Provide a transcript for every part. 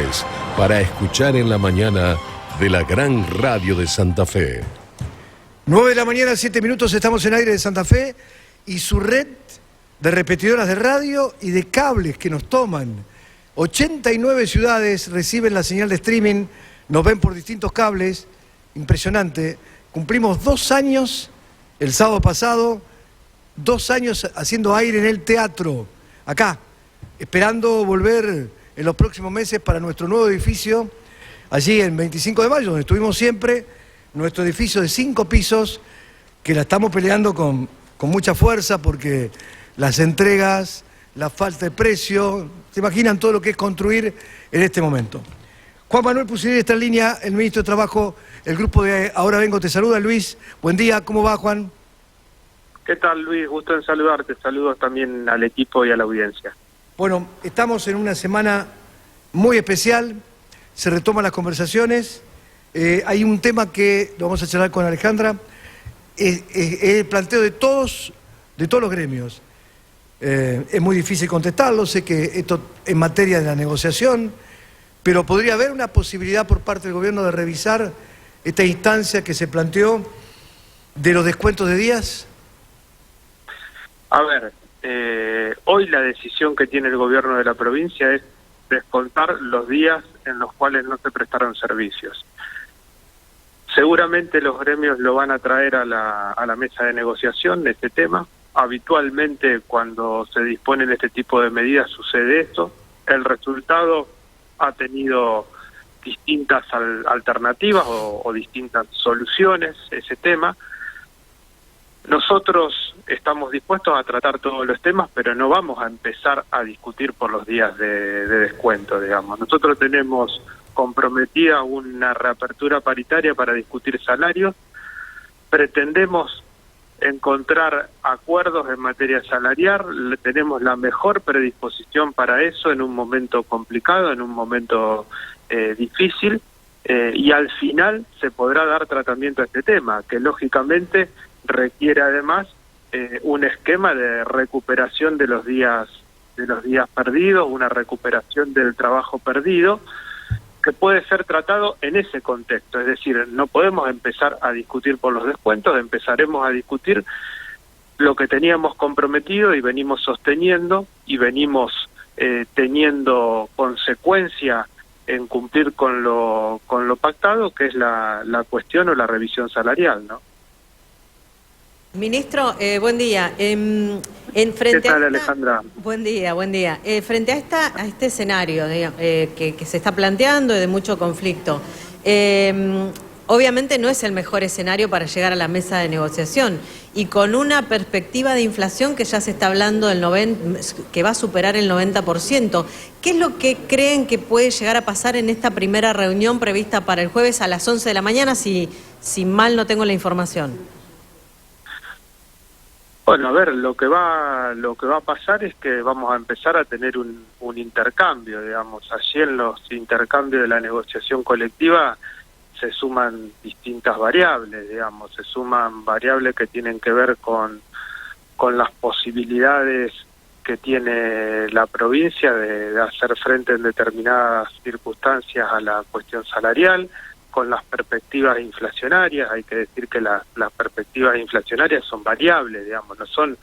opciones para escuchar en la mañana de la gran radio de Santa Fe. 9 de la mañana, 7 minutos, estamos en aire de Santa Fe y su red de repetidoras de radio y de cables que nos toman. 89 ciudades reciben la señal de streaming, nos ven por distintos cables, impresionante. Cumplimos 2 años, el sábado pasado, 2 años haciendo aire en el teatro, acá, esperando volver en los próximos meses para nuestro nuevo edificio, allí en 25 de mayo, donde estuvimos siempre, nuestro edificio de 5 pisos, que la estamos peleando con mucha fuerza porque las entregas, la falta de precio, se imaginan todo lo que es construir en este momento. Juan Manuel Pucineri está en línea, el ministro de Trabajo, el grupo de Ahora Vengo te saluda. Luis, buen día, ¿cómo va, Juan? ¿Qué tal, Luis? Gusto en saludarte. Saludos también al equipo y a la audiencia. Bueno, estamos en una semana muy especial, se retoman las conversaciones, hay un tema que lo vamos a charlar con Alejandra, es el planteo de todos los gremios. Es muy difícil contestarlo, sé que esto es materia de la negociación, pero ¿podría haber una posibilidad por parte del gobierno de revisar esta instancia que se planteó de los descuentos de días? A ver, hoy la decisión que tiene el gobierno de la provincia es descontar los días en los cuales no se prestaron servicios. Seguramente los gremios lo van a traer a la mesa de negociación, este tema. Habitualmente cuando se disponen este tipo de medidas sucede esto. El resultado ha tenido distintas alternativas o distintas soluciones, ese tema. Nosotros estamos dispuestos a tratar todos los temas, pero no vamos a empezar a discutir por los días de descuento, digamos. Nosotros tenemos comprometida una reapertura paritaria para discutir salarios. Pretendemos encontrar acuerdos en materia salarial, tenemos la mejor predisposición para eso en un momento complicado, en un momento difícil, y al final se podrá dar tratamiento a este tema, que lógicamente requiere además un esquema de recuperación de los días perdidos, una recuperación del trabajo perdido, que puede ser tratado en ese contexto. Es decir, no podemos empezar a discutir por los descuentos, empezaremos a discutir lo que teníamos comprometido y venimos sosteniendo y venimos teniendo consecuencia en cumplir con lo pactado, que es la cuestión o la revisión salarial, ¿no? Ministro, buen día. ¿Qué tal, Alejandra? Buen día. Frente a este escenario que se está planteando y de mucho conflicto, obviamente no es el mejor escenario para llegar a la mesa de negociación y con una perspectiva de inflación que ya se está hablando que va a superar el 90%. ¿Qué es lo que creen que puede llegar a pasar en esta primera reunión prevista para el jueves a las 11 de la mañana, si mal no tengo la información? Bueno, a ver, lo que va a pasar es que vamos a empezar a tener un intercambio, digamos. Allí en los intercambios de la negociación colectiva se suman distintas variables, digamos. Se suman variables que tienen que ver con las posibilidades que tiene la provincia de hacer frente en determinadas circunstancias a la cuestión salarial, con las perspectivas inflacionarias. Hay que decir que las perspectivas inflacionarias son variables, digamos, no son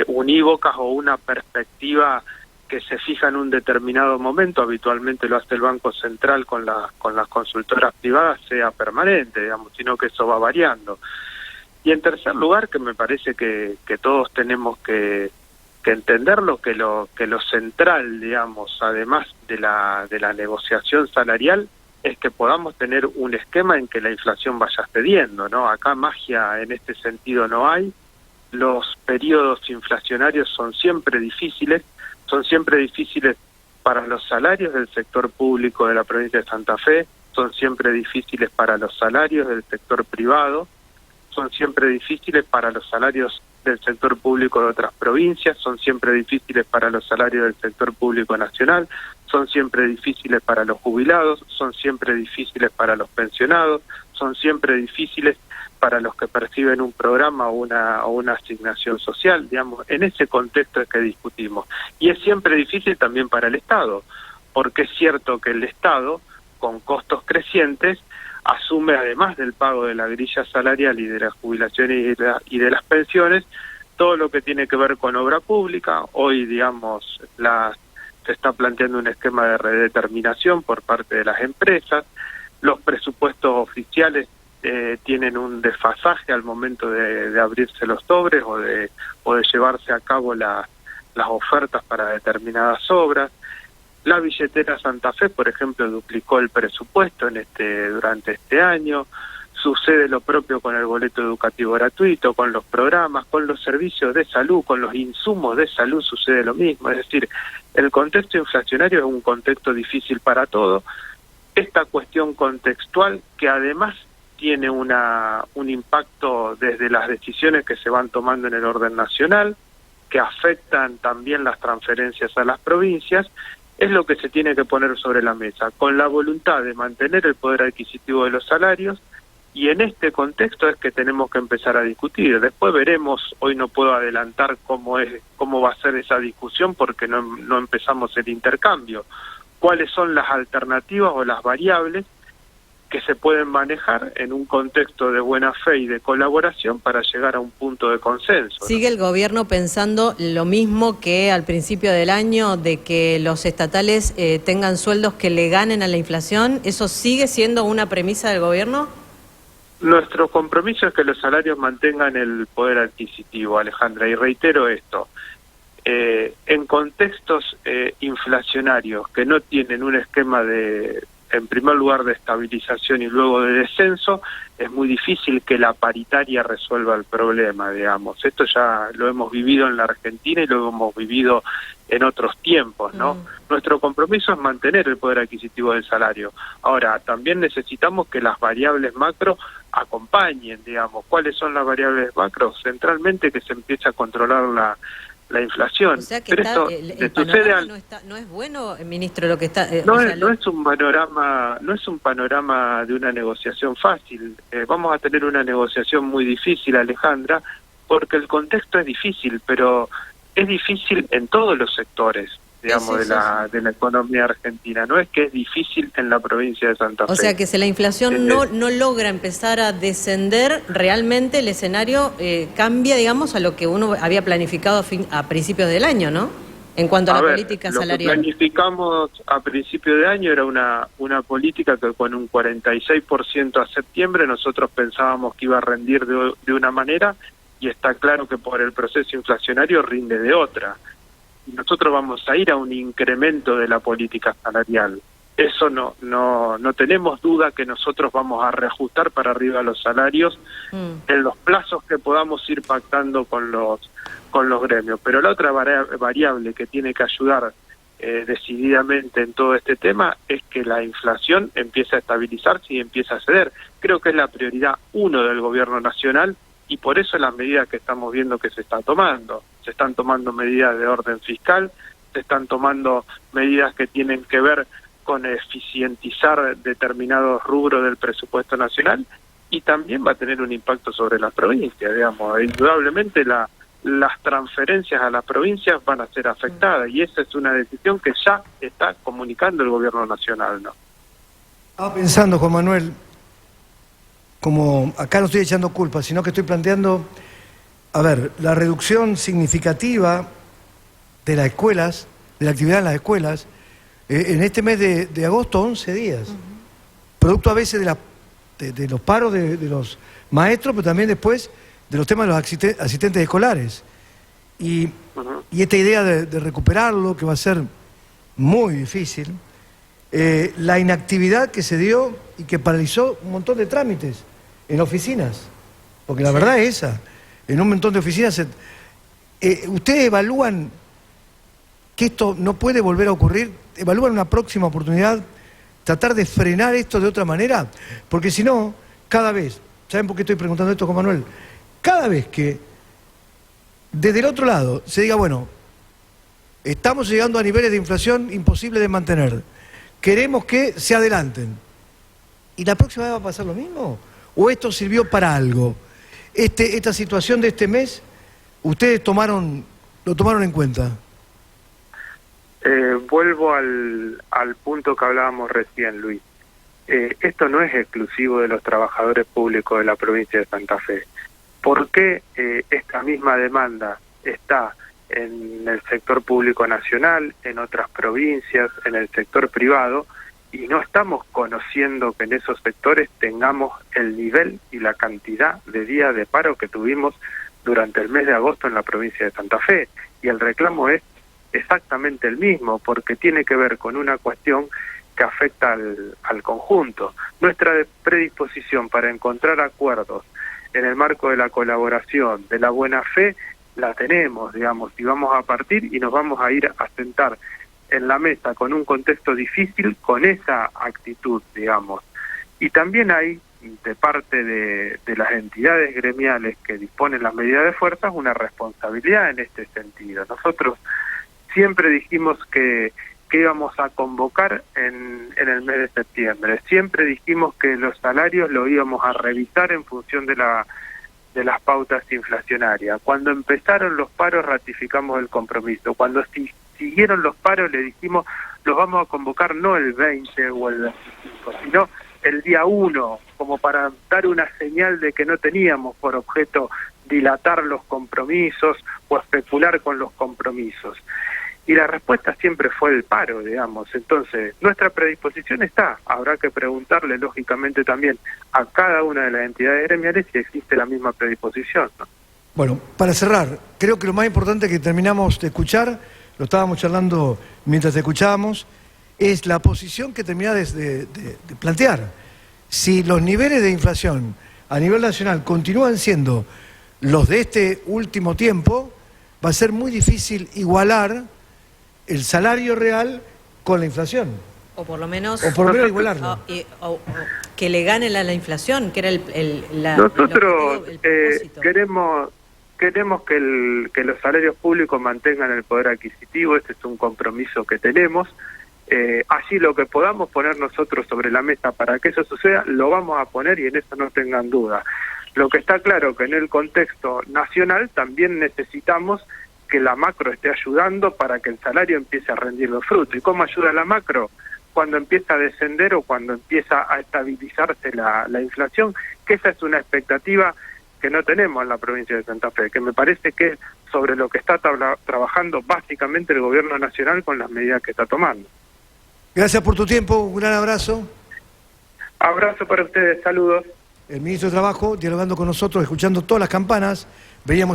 unívocas o una perspectiva que se fija en un determinado momento. Habitualmente lo hace el Banco Central con las consultoras privadas, sea permanente, digamos, sino que eso va variando. Y en tercer lugar, que me parece que todos tenemos que entenderlo, que lo central, digamos, además de la negociación salarial, es que podamos tener un esquema en que la inflación vaya cediendo, ¿no? Acá magia en este sentido no hay. Los periodos inflacionarios son siempre difíciles para los salarios del sector público de la provincia de Santa Fe, son siempre difíciles para los salarios del sector privado, son siempre difíciles para los salarios del sector público de otras provincias, son siempre difíciles para los salarios del sector público nacional, son siempre difíciles para los jubilados, son siempre difíciles para los pensionados, son siempre difíciles para los que perciben un programa o una asignación social, digamos. En ese contexto es que discutimos. Y es siempre difícil también para el Estado, porque es cierto que el Estado, con costos crecientes, asume, además del pago de la grilla salarial y de la jubilación y de las pensiones, todo lo que tiene que ver con obra pública. Hoy, digamos, se está planteando un esquema de redeterminación por parte de las empresas. Los presupuestos oficiales tienen un desfasaje al momento de abrirse los sobres o de llevarse a cabo las ofertas para determinadas obras. La billetera Santa Fe, por ejemplo, duplicó el presupuesto durante este año. Sucede lo propio con el boleto educativo gratuito, con los programas, con los servicios de salud, con los insumos de salud sucede lo mismo. Es decir, el contexto inflacionario es un contexto difícil para todo. Esta cuestión contextual, que además tiene un impacto desde las decisiones que se van tomando en el orden nacional, que afectan también las transferencias a las provincias, es lo que se tiene que poner sobre la mesa, con la voluntad de mantener el poder adquisitivo de los salarios, y en este contexto es que tenemos que empezar a discutir. Después veremos, hoy no puedo adelantar cómo va a ser esa discusión porque no empezamos el intercambio. ¿Cuáles son las alternativas o las variables que se pueden manejar en un contexto de buena fe y de colaboración para llegar a un punto de consenso, ¿no? ¿Sigue el gobierno pensando lo mismo que al principio del año, de que los estatales tengan sueldos que le ganen a la inflación? ¿Eso sigue siendo una premisa del gobierno? Nuestro compromiso es que los salarios mantengan el poder adquisitivo, Alejandra, y reitero esto. En contextos inflacionarios que no tienen un esquema en primer lugar de estabilización y luego de descenso, es muy difícil que la paritaria resuelva el problema, digamos. Esto ya lo hemos vivido en la Argentina y lo hemos vivido en otros tiempos, ¿no? Nuestro compromiso es mantener el poder adquisitivo del salario. Ahora, también necesitamos que las variables macro acompañen, digamos. ¿Cuáles son las variables macro? Centralmente que se empiece a controlar la inflación. O sea que pero el panorama no es bueno, ministro, lo que está... No es un panorama de una negociación fácil. Vamos a tener una negociación muy difícil, Alejandra, porque el contexto es difícil, pero es difícil en todos los sectores, digamos, de la economía argentina. No es que es difícil en la provincia de Santa Fe. O sea que si la inflación no logra empezar a descender, realmente el escenario cambia, digamos, a lo que uno había planificado a principios del año, ¿no? En cuanto a la política salarial. Lo que planificamos a principio de año era una política que con un 46% a septiembre nosotros pensábamos que iba a rendir de una manera, y está claro que por el proceso inflacionario rinde de otra. Nosotros vamos a ir a un incremento de la política salarial. Eso no tenemos duda que nosotros vamos a reajustar para arriba los salarios en los plazos que podamos ir pactando con los gremios. Pero la otra variable que tiene que ayudar decididamente en todo este tema es que la inflación empiece a estabilizarse y empiece a ceder. Creo que es la prioridad 1 del gobierno nacional, y por eso las medidas que estamos viendo que se están tomando. Se están tomando medidas de orden fiscal, se están tomando medidas que tienen que ver con eficientizar determinados rubros del presupuesto nacional, y también va a tener un impacto sobre las provincias, digamos. Indudablemente las transferencias a las provincias van a ser afectadas, y esa es una decisión que ya está comunicando el gobierno nacional, ¿no? Estaba pensando, Juan Manuel, como acá no estoy echando culpa, sino que estoy planteando, a ver, la reducción significativa de las escuelas, de la actividad en las escuelas, en este mes de agosto, 11 días. Producto a veces de los paros de los maestros, pero también después de los temas de los asistentes escolares. Y esta idea de recuperarlo, que va a ser muy difícil, la inactividad que se dio y que paralizó un montón de trámites en oficinas, porque la verdad es esa, en un montón de oficinas. ¿Ustedes evalúan que esto no puede volver a ocurrir? ¿Evalúan una próxima oportunidad, tratar de frenar esto de otra manera? Porque si no, cada vez, ¿saben por qué estoy preguntando esto, Juan Manuel? Cada vez que desde el otro lado se diga, bueno, estamos llegando a niveles de inflación imposibles de mantener, queremos que se adelanten, ¿y la próxima vez va a pasar lo mismo? ¿O esto sirvió para algo? Esta situación de este mes, ¿ustedes lo tomaron en cuenta? Vuelvo al punto que hablábamos recién, Luis. Esto no es exclusivo de los trabajadores públicos de la provincia de Santa Fe. ¿Por qué esta misma demanda está en el sector público nacional, en otras provincias, en el sector privado, y no estamos conociendo que en esos sectores tengamos el nivel y la cantidad de días de paro que tuvimos durante el mes de agosto en la provincia de Santa Fe? Y el reclamo es exactamente el mismo, porque tiene que ver con una cuestión que afecta al conjunto. Nuestra predisposición para encontrar acuerdos en el marco de la colaboración, de la buena fe, la tenemos, digamos, y vamos a partir y nos vamos a ir a sentar en la mesa con un contexto difícil, con esa actitud, digamos. Y también hay, de parte de las entidades gremiales que disponen las medidas de fuerza, una responsabilidad en este sentido. Nosotros siempre dijimos que íbamos a convocar en el mes de septiembre. Siempre dijimos que los salarios lo íbamos a revisar en función de las pautas inflacionarias. Cuando empezaron los paros ratificamos el compromiso. Cuando siguieron los paros le dijimos los vamos a convocar no el 20 o el 25, sino el día 1, como para dar una señal de que no teníamos por objeto dilatar los compromisos o especular con los compromisos. Y la respuesta siempre fue el paro, digamos. Entonces, nuestra predisposición está. Habrá que preguntarle, lógicamente, también a cada una de las entidades gremiales si existe la misma predisposición, ¿no? Bueno, para cerrar, creo que lo más importante que terminamos de escuchar, lo estábamos charlando mientras te escuchábamos, es la posición que terminás de plantear. Si los niveles de inflación a nivel nacional continúan siendo los de este último tiempo, va a ser muy difícil igualar el salario real con la inflación. O por lo menos igualarlo. O que le gane la inflación, que era Nosotros el propósito. queremos que los salarios públicos mantengan el poder adquisitivo. Este es un compromiso que tenemos. Allí lo que podamos poner nosotros sobre la mesa para que eso suceda, lo vamos a poner y en eso no tengan duda. Lo que está claro que en el contexto nacional también necesitamos que la macro esté ayudando para que el salario empiece a rendir los frutos. ¿Y cómo ayuda la macro? Cuando empieza a descender o cuando empieza a estabilizarse la inflación, que esa es una expectativa que no tenemos en la provincia de Santa Fe, que me parece que es sobre lo que está trabajando básicamente el gobierno nacional con las medidas que está tomando. Gracias por tu tiempo, un gran abrazo. Abrazo para ustedes, saludos. El ministro de Trabajo dialogando con nosotros, escuchando todas las campanas, veíamos